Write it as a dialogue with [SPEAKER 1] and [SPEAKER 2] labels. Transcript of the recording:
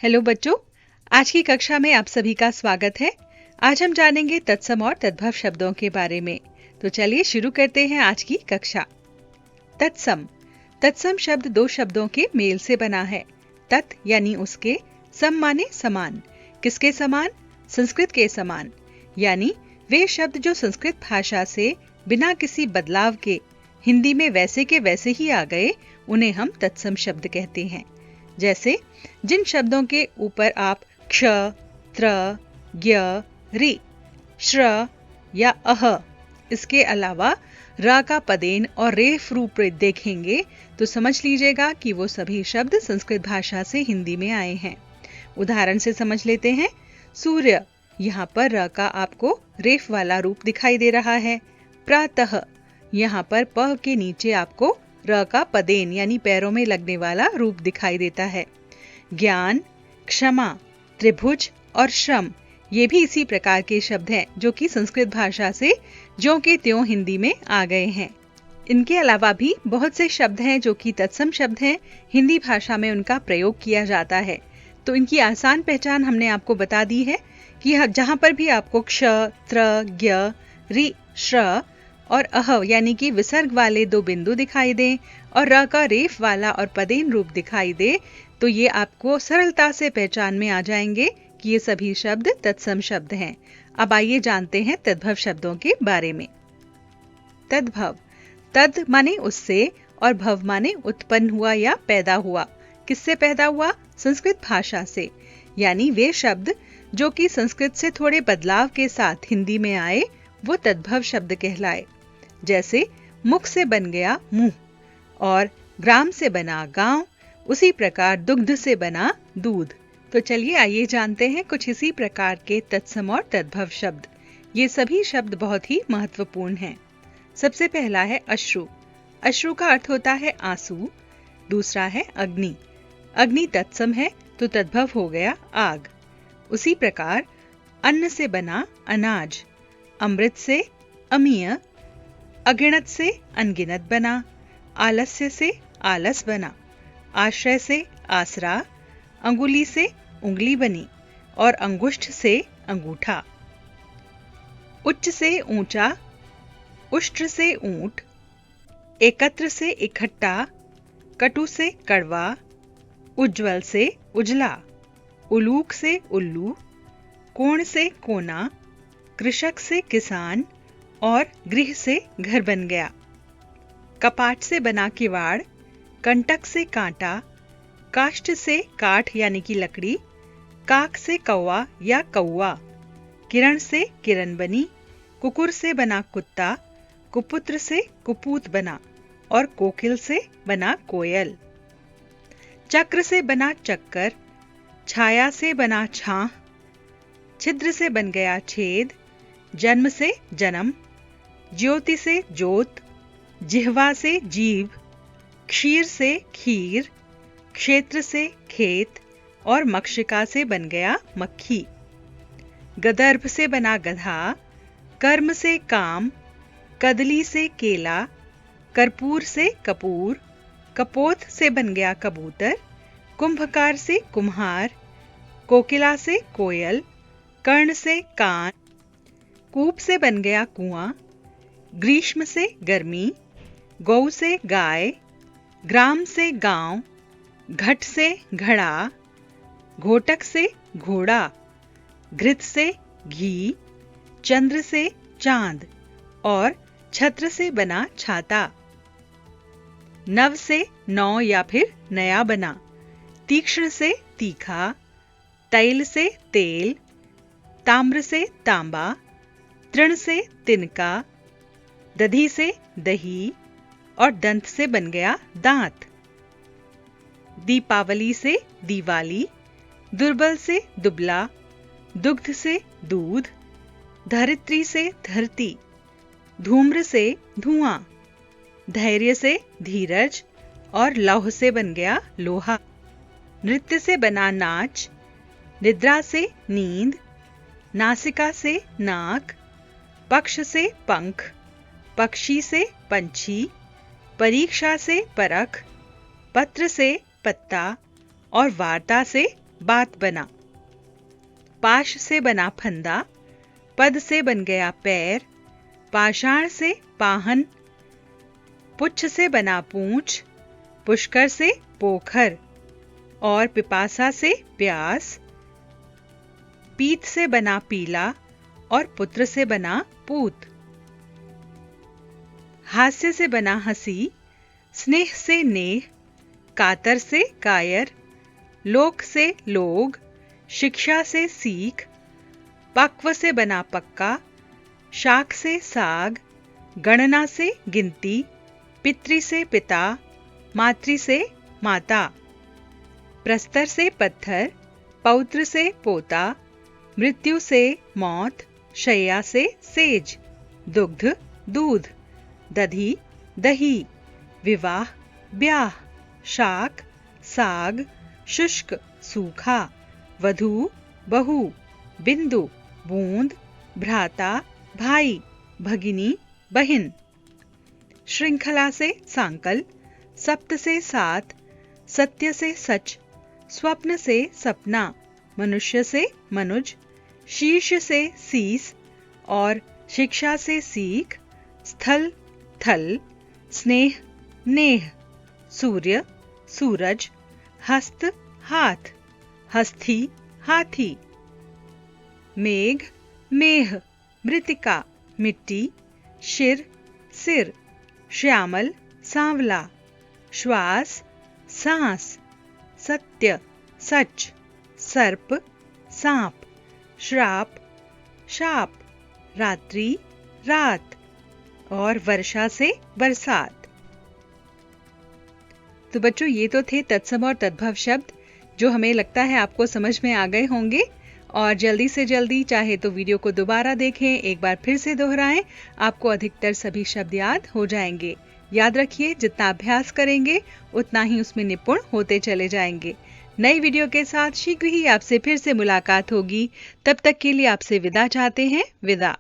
[SPEAKER 1] Hello बच्चों, आज की कक्षा में आप सभी का स्वागत है। आज हम जानेंगे तत्सम और तद्भव शब्दों के बारे में। तो चलिए शुरू करते हैं आज की कक्षा। तत्सम। तत्सम शब्द दो शब्दों के मेल से बना है। तत् यानी उसके, सम माने समान। किसके समान? संस्कृत के समान। यानी वे शब्द जो संस्कृत भाषा से बिना किसी बदलाव के हिंदी में वैसे के वैसे ही आ गए, उन्हें हम तत्सम शब्द कहते हैं। जैसे जिन शब्दों के ऊपर आप क्ष, त्र, ज्ञ, रि, श्र या अह, इसके अलावा र का पदेन और रेफ रूप देखेंगे तो समझ लीजिएगा कि वो सभी शब्द संस्कृत भाषा से हिंदी में आए हैं। उदाहरण से समझ लेते हैं। सूर्य, यहाँ पर र का आपको रेफ वाला रूप दिखाई दे रहा है। प्रातः, यहाँ पर प के नीचे आपको र का पदेन यानी पैरों में लगने वाला रूप दिखाई देता है। ज्ञान, क्षमा, त्रिभुज और श्रम, ये भी इसी प्रकार के शब्द हैं जो कि संस्कृत भाषा से ज्यों के त्यों हिंदी में आ गए हैं। इनके अलावा भी बहुत से शब्द हैं जो कि तत्सम शब्द हैं, हिंदी भाषा में उनका प्रयोग किया जाता है। तो इनकी आसान पहचान हमने आपको बता दी है कि जहां पर भी आपको क्ष, त्र, ज्ञ, रि, श्र और अह यानी कि विसर्ग वाले दो बिंदु दिखाई दें और र का रेफ वाला और पदेन रूप दिखाई दे, तो ये आपको सरलता से पहचान में आ जाएंगे कि ये सभी शब्द तत्सम शब्द हैं। अब आइए जानते हैं तद्भव शब्दों के बारे में। तद्भव। तद माने उससे और भव माने उत्पन्न हुआ या पैदा हुआ। किससे पैदा हुआ? संस्कृत भाषा से। यानी वे शब्द जो कि संस्कृत से थोड़े बदलाव के साथ हिंदी में आए, वो तद्भव शब्द कहलाए। जैसे मुख से बन गया मुंह और ग्राम से बना गांव, उसी प्रकार दुग्ध से बना दूध। तो चलिए आइए जानते हैं कुछ इसी प्रकार के तत्सम और तद्भव शब्द। ये सभी शब्द बहुत ही महत्वपूर्ण हैं। सबसे पहला है अश्रु। अश्रु का अर्थ होता है आंसू। दूसरा है अग्नि। अग्नि तत्सम है तो तद्भव हो गया आग। उसी प्रकार अन्न से बना अनाज, अमृत से अमीय, अगिनत से अनगिनत बना, आलस्य से आलस बना, आश्रय से आसरा, अंगुली से उंगली बनी और अंगुष्ठ से अंगूठा। उच्च से ऊंचा, उष्ट्र से ऊंट, एकत्र से इकट्ठा, कटु से कड़वा, उज्ज्वल से उजला, उलूक से उल्लू, कोण से कोना, कृषक से किसान और गृह से घर बन गया। कपाट से बना किवाड़, कंटक से कांटा, काष्ठ से काठ यानी कि लकड़ी, काक से कौवा या कौवा, किरण से किरण बनी, कुकुर से बना कुत्ता, कुपुत्र से कुपूत बना और कोकिल से बना कोयल। चक्र से बना चक्कर, छाया से बना छाह, छिद्र से बन गया छेद, जन्म से जन्म, ज्योति से ज्योत, जिह्वा से जीव, क्षीर से खीर, क्षेत्र से खेत और मक्षिका से बन गया मक्खी। गदर्भ से बना गधा, कर्म से काम, कदली से केला, कर्पूर से कपूर, कपोत से बन गया कबूतर, कुंभकार से कुम्हार, कोकिला से कोयल, कर्ण से कान, कूप से बन गया कुआं, ग्रीष्म से गर्मी, गौ से गाय, ग्राम से गांव, घट से घड़ा, घोटक से घोड़ा, घृत से घी, चंद्र से चांद और छत्र से बना छाता। नव से नौ या फिर नया बना, तीक्ष्ण से तीखा, तैल से तेल, ताम्र से तांबा, तृण से तिनका, दधी से दही और दंत से बन गया दांत। दीपावली से दिवाली, दुर्बल से दुबला, दुग्ध से दूध, धरित्री से धरती, धूम्र से धुआं, धैर्य से धीरज और लौह से बन गया लोहा। नृत्य से बना नाच, निद्रा से नींद, नासिका से नाक, पक्ष से पंख, पक्षी से पंछी, परीक्षा से परख, पत्र से पत्ता और वार्ता से बात बना। पाश से बना फंदा, पद से बन गया पैर, पाषाण से पाहन, पुच्छ से बना पूंछ, पुष्कर से पोखर और पिपासा से प्यास, पीत से बना पीला और पुत्र से बना पूत। हास्य से बना हंसी, स्नेह से नेह, कातर से कायर, लोक से लोग, शिक्षा से सीख, पक्व से बना पक्का, शाक से साग, गणना से गिनती, पितृ से पिता, मातृ से माता, प्रस्तर से पत्थर, पौत्र से पोता, मृत्यु से मौत, शय्या से सेज, दुग्ध दूध, दधी दही, विवाह ब्याह, शाक साग, शुष्क सूखा, वधू बहू, बिंदु बूंद, भ्राता भाई, भगिनी बहिन। श्रृंखला से सांकल, सप्त से सात, सत्य से सच, स्वप्न से सपना, मनुष्य से मनुज, शीर्ष से शीस और शिक्षा से सीख, स्थल थल, स्नेह नेह, सूर्य सूरज, हस्त हाथ, हस्थी हाथी, मेघ मेह, मृतिका मिट्टी, शिर सिर, श्यामल सांवला, श्वास सांस, सत्य सच, सर्प सांप, श्राप शाप, रात्रि रात और वर्षा से बरसात। तो बच्चों, ये तो थे तत्सम और तद्भव शब्द जो हमें लगता है आपको समझ में आ गए होंगे। और जल्दी से जल्दी चाहे तो वीडियो को दोबारा देखें, एक बार फिर से दोहराएं, आपको अधिकतर सभी शब्द याद हो जाएंगे। याद रखिए, जितना अभ्यास करेंगे उतना ही उसमें निपुण होते चले जाएंगे। नई वीडियो के साथ शीघ्र ही आपसे फिर से मुलाकात होगी। तब तक के लिए आपसे विदा चाहते हैं। विदा।